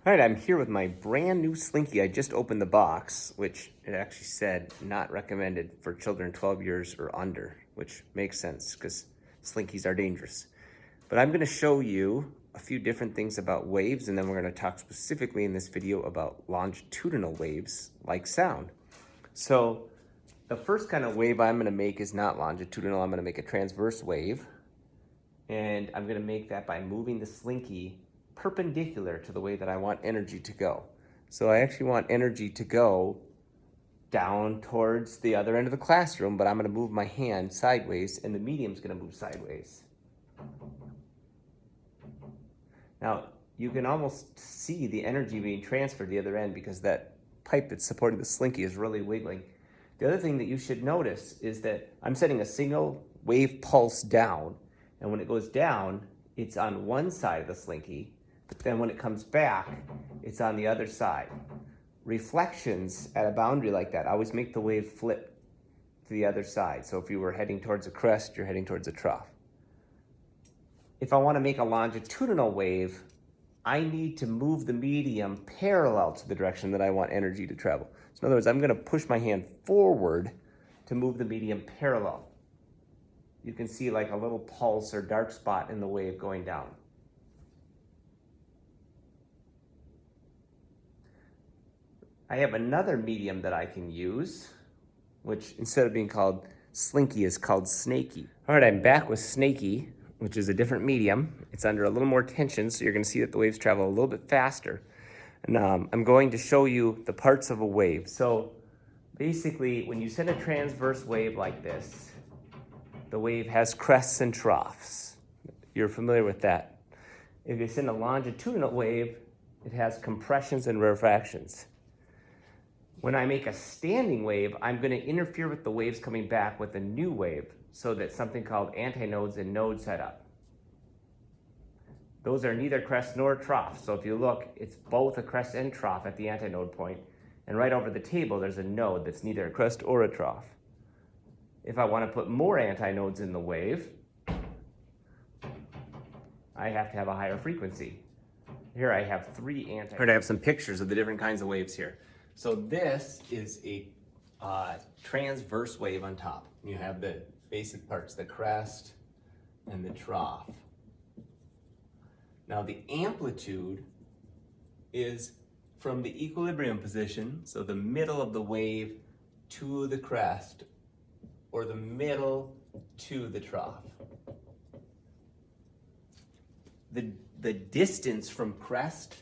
All right, I'm here with my brand new Slinky. I just opened the box, which it actually said not recommended for children 12 years or under, which makes sense because Slinkies are dangerous. But I'm gonna show you a few different things about waves, and then we're gonna talk specifically in this video about longitudinal waves like sound. So the first kind of wave I'm gonna make is not longitudinal. I'm gonna make a transverse wave, and I'm gonna make that by moving the Slinky perpendicular to the way that I want energy to go. So I actually want energy to go down towards the other end of the classroom, but I'm gonna move my hand sideways and the medium's gonna move sideways. Now, you can almost see the energy being transferred to the other end because that pipe that's supporting the Slinky is really wiggling. The other thing that you should notice is that I'm setting a single wave pulse down, and when it goes down, it's on one side of the Slinky, but then when it comes back, it's on the other side. Reflections at a boundary like that always make the wave flip to the other side. So if you were heading towards a crest, you're heading towards a trough. If I want to make a longitudinal wave, I need to move the medium parallel to the direction that I want energy to travel. So in other words, I'm going to push my hand forward to move the medium parallel. You can see like a little pulse or dark spot in the wave going down. I have another medium that I can use, which instead of being called Slinky is called Snaky. All right, I'm back with Snaky, which is a different medium. It's under a little more tension, so you're gonna see that the waves travel a little bit faster. And I'm going to show you the parts of a wave. So basically, when you send a transverse wave like this, the wave has crests and troughs. You're familiar with that. If you send a longitudinal wave, it has compressions and rarefactions. When I make a standing wave, I'm going to interfere with the waves coming back with a new wave so that something called antinodes and nodes set up. Those are neither crest nor trough. So if you look, it's both a crest and trough at the antinode point. And right over the table, there's a node that's neither a crest or a trough. If I want to put more antinodes in the wave, I have to have a higher frequency. Here I have 3 antinodes. Here I have some pictures of the different kinds of waves here. So this is a transverse wave on top. You have the basic parts, the crest and the trough. Now the amplitude is from the equilibrium position, so the middle of the wave to the crest, or the middle to the trough. The distance from crest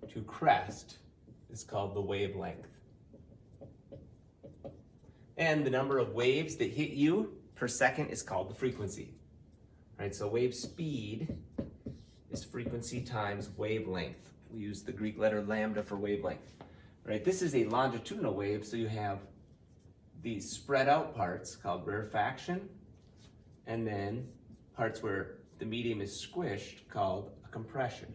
to crest is called the wavelength. And the number of waves that hit you per second is called the frequency. Right, so wave speed is frequency times wavelength. We use the Greek letter lambda for wavelength. Right, this is a longitudinal wave, so you have these spread out parts called rarefaction, and then parts where the medium is squished called a compression.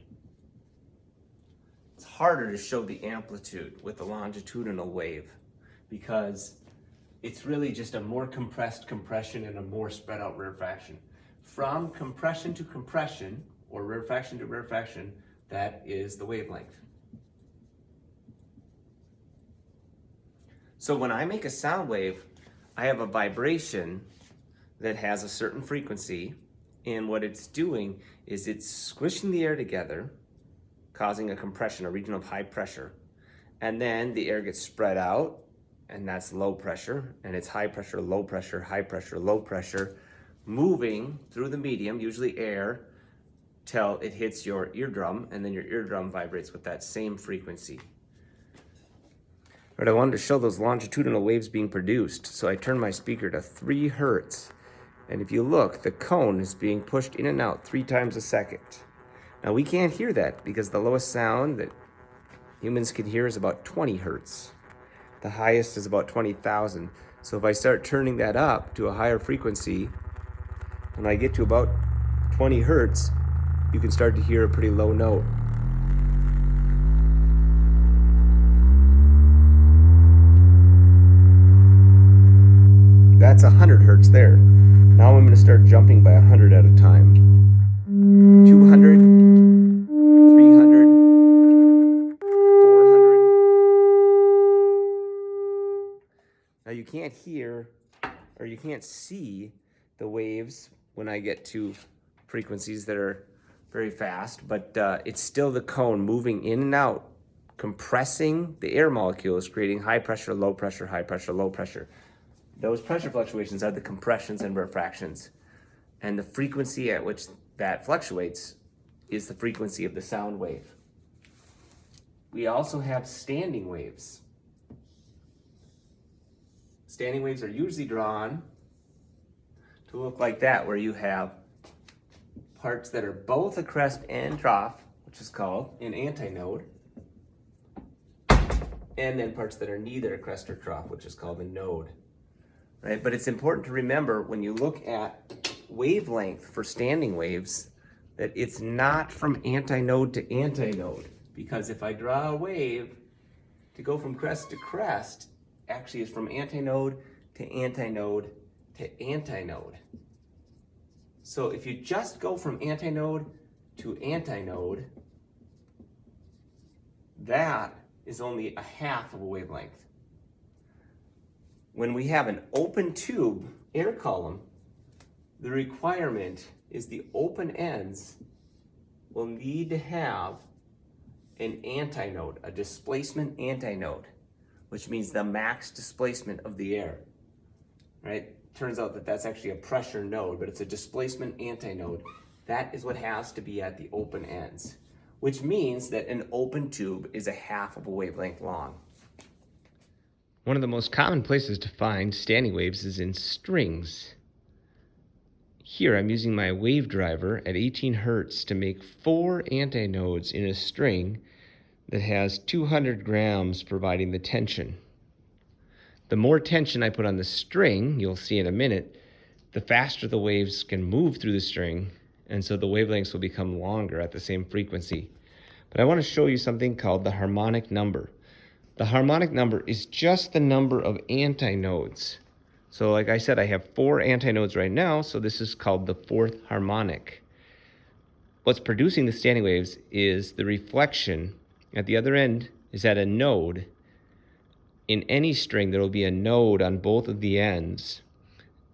It's harder to show the amplitude with a longitudinal wave because it's really just a more compressed compression and a more spread out rarefaction. From compression to compression, or rarefaction to rarefaction, that is the wavelength. So when I make a sound wave, I have a vibration that has a certain frequency, and what it's doing is it's squishing the air together, causing a compression, a region of high pressure. And then the air gets spread out, and that's low pressure, and it's high pressure, low pressure, high pressure, low pressure, moving through the medium, usually air, till it hits your eardrum, and then your eardrum vibrates with that same frequency. But I wanted to show those longitudinal waves being produced, so I turned my speaker to 3 hertz. And if you look, the cone is being pushed in and out 3 times a second. Now we can't hear that because the lowest sound that humans can hear is about 20 hertz. The highest is about 20,000. So if I start turning that up to a higher frequency, when I get to about 20 hertz, you can start to hear a pretty low note. That's 100 hertz there. Now I'm going to start jumping by 100 at a time. 200, 300, you can't hear or you can't see the waves when I get to frequencies that are very fast, but it's still the cone moving in and out, compressing the air molecules, creating high pressure, low pressure, high pressure, low pressure. Those pressure fluctuations are the compressions and refractions. And the frequency at which that fluctuates is the frequency of the sound wave. We also have standing waves. Standing waves are usually drawn to look like that, where you have parts that are both a crest and trough, which is called an antinode, and then parts that are neither a crest or trough, which is called a node. Right? But it's important to remember when you look at wavelength for standing waves that it's not from antinode to antinode, because if I draw a wave to go from crest to crest, actually is from antinode to antinode to antinode. So if you just go from antinode to antinode, that is only a half of a wavelength. When we have an open tube air column, the requirement is the open ends will need to have an antinode, a displacement antinode, which means the max displacement of the air, right? Turns out that that's actually a pressure node, but it's a displacement antinode. That is what has to be at the open ends, which means that an open tube is a half of a wavelength long. One of the most common places to find standing waves is in strings. Here I'm using my wave driver at 18 Hertz to make 4 antinodes in a string that has 200 grams providing the tension. The more tension I put on the string, you'll see in a minute, the faster the waves can move through the string, and so the wavelengths will become longer at the same frequency. But I want to show you something called the harmonic number. The harmonic number is just the number of antinodes. So like I said, I have 4 antinodes right now, so this is called the 4th harmonic. What's producing the standing waves is the reflection at the other end is at a node. In any string, there will be a node on both of the ends.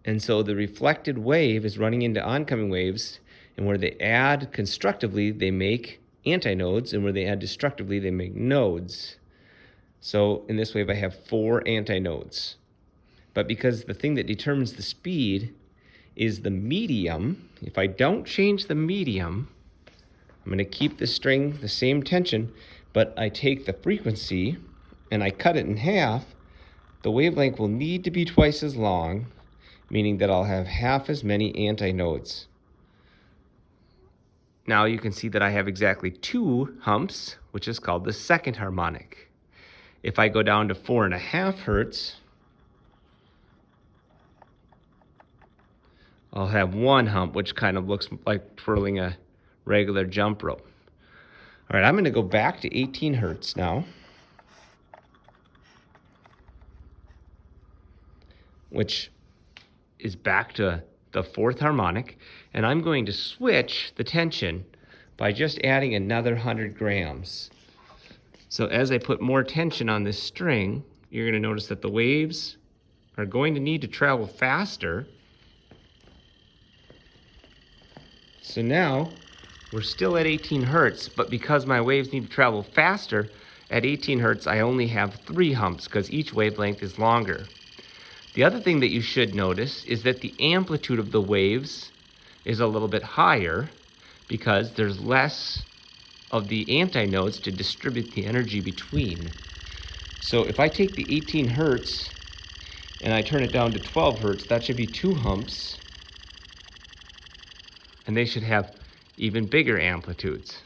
And so the reflected wave is running into oncoming waves, and where they add constructively, they make antinodes, and where they add destructively, they make nodes. So in this wave, I have 4 antinodes. But because the thing that determines the speed is the medium, if I don't change the medium, I'm going to keep the string the same tension, but I take the frequency and I cut it in half, the wavelength will need to be twice as long, meaning that I'll have half as many antinodes. Now you can see that I have exactly 2 humps, which is called the 2nd harmonic. If I go down to 4.5 Hertz, I'll have 1 hump, which kind of looks like twirling a regular jump rope. All right, I'm going to go back to 18 Hertz now, which is back to the 4th harmonic, and I'm going to switch the tension by just adding another 100 grams. So as I put more tension on this string, you're going to notice that the waves are going to need to travel faster. So now we're still at 18 Hertz, but because my waves need to travel faster, at 18 Hertz I only have 3 humps because each wavelength is longer. The other thing that you should notice is that the amplitude of the waves is a little bit higher because there's less of the antinodes to distribute the energy between. So if I take the 18 Hertz and I turn it down to 12 Hertz, that should be 2 humps, and they should have even bigger amplitudes.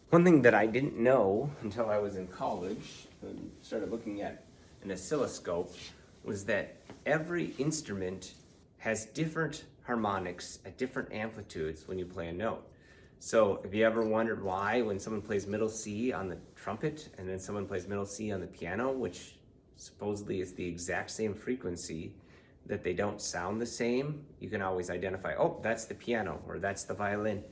One thing that I didn't know until I was in college and started looking at an oscilloscope was that every instrument has different harmonics at different amplitudes when you play a note. So have you ever wondered why when someone plays middle C on the trumpet and then someone plays middle C on the piano, which supposedly is the exact same frequency, that they don't sound the same? You can always identify, oh, that's the piano or that's the violin.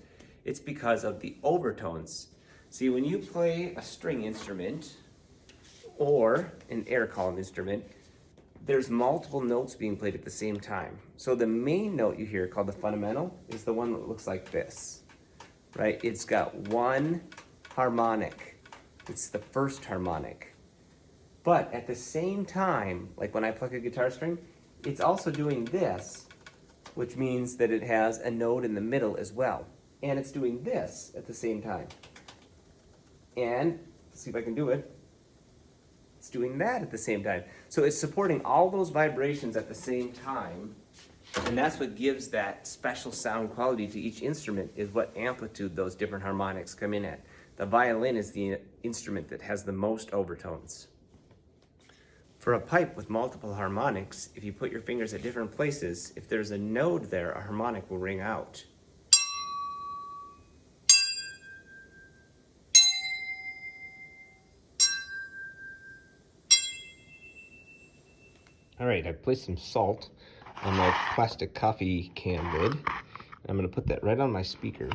It's because of the overtones. See, when you play a string instrument, or an air column instrument, there's multiple notes being played at the same time. So the main note you hear, called the fundamental, is the one that looks like this, right? It's got one harmonic. It's the first harmonic. But at the same time, like when I pluck a guitar string, it's also doing this, which means that it has a note in the middle as well. And it's doing this at the same time. And, let's see if I can do it, it's doing that at the same time. So it's supporting all those vibrations at the same time, and that's what gives that special sound quality to each instrument, is what amplitude those different harmonics come in at. The violin is the instrument that has the most overtones. For a pipe with multiple harmonics, if you put your fingers at different places, if there's a node there, a harmonic will ring out. All right, I placed some salt on my plastic coffee can lid. I'm gonna put that right on my speaker.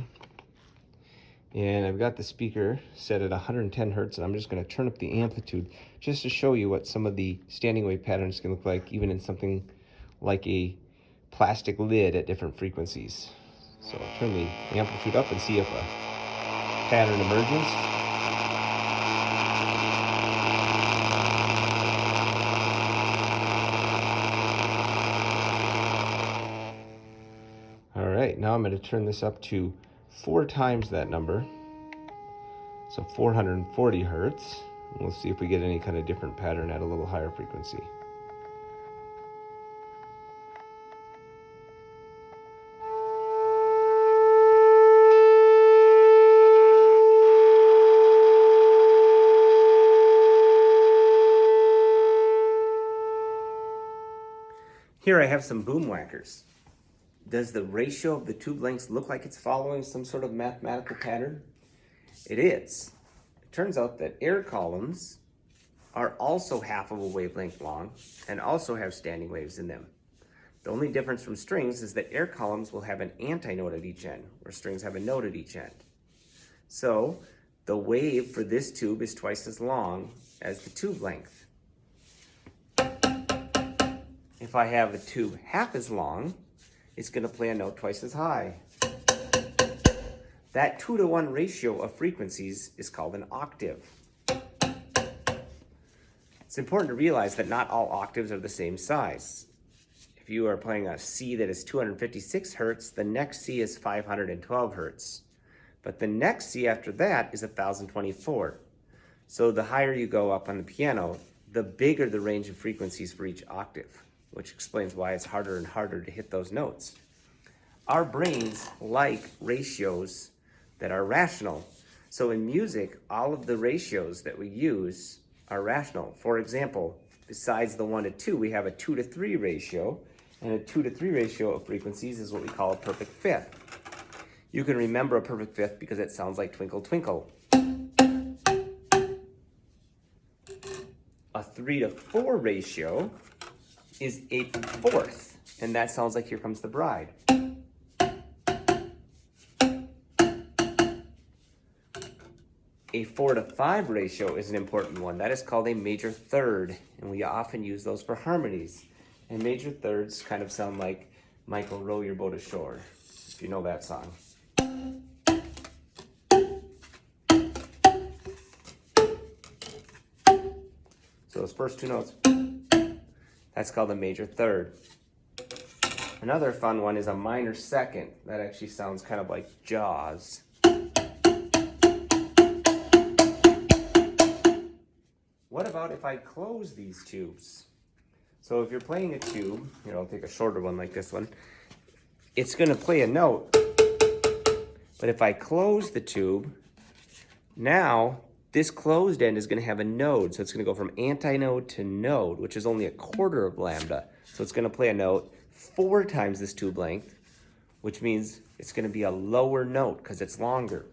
And I've got the speaker set at 110 hertz, and I'm just gonna turn up the amplitude just to show you what some of the standing wave patterns can look like, even in something like a plastic lid at different frequencies. So I'll turn the amplitude up and see if a pattern emerges. All right, now I'm going to turn this up to 4 times that number, so 440 hertz. We'll see if we get any kind of different pattern at a little higher frequency. Here I have some boom whackers. Does the ratio of the tube lengths look like it's following some sort of mathematical pattern? It is. It turns out that air columns are also half of a wavelength long and also have standing waves in them. The only difference from strings is that air columns will have an antinote at each end, where strings have a note at each end. So the wave for this tube is twice as long as the tube length. If I have a tube half as long, it's going to play a note twice as high. That 2-to-1 ratio of frequencies is called an octave. It's important to realize that not all octaves are the same size. If you are playing a C that is 256 hertz, the next C is 512 hertz. But the next C after that is 1024. So the higher you go up on the piano, the bigger the range of frequencies for each octave, which explains why it's harder and harder to hit those notes. Our brains like ratios that are rational. So in music, all of the ratios that we use are rational. For example, besides the 1-to-2, we have a 2-to-3 ratio, and a 2-to-3 ratio of frequencies is what we call a perfect fifth. You can remember a perfect fifth because it sounds like Twinkle Twinkle. A 3-to-4 ratio is 8/4, and that sounds like Here Comes the Bride. A 4-to-5 ratio is an important one. That is called a major third, and we often use those for harmonies. And major thirds kind of sound like Michael, Row Your Boat Ashore, if you know that song. So those first two notes, that's called a major third. Another fun one is a minor second. That actually sounds kind of like Jaws. What about if I close these tubes? So if you're playing a tube, I'll take a shorter one like this one, it's going to play a note. But if I close the tube, now this closed end is going to have a node. So it's going to go from antinode to node, which is only 1/4 of lambda. So it's going to play a note 4 times this tube length, which means it's going to be a lower note because it's longer.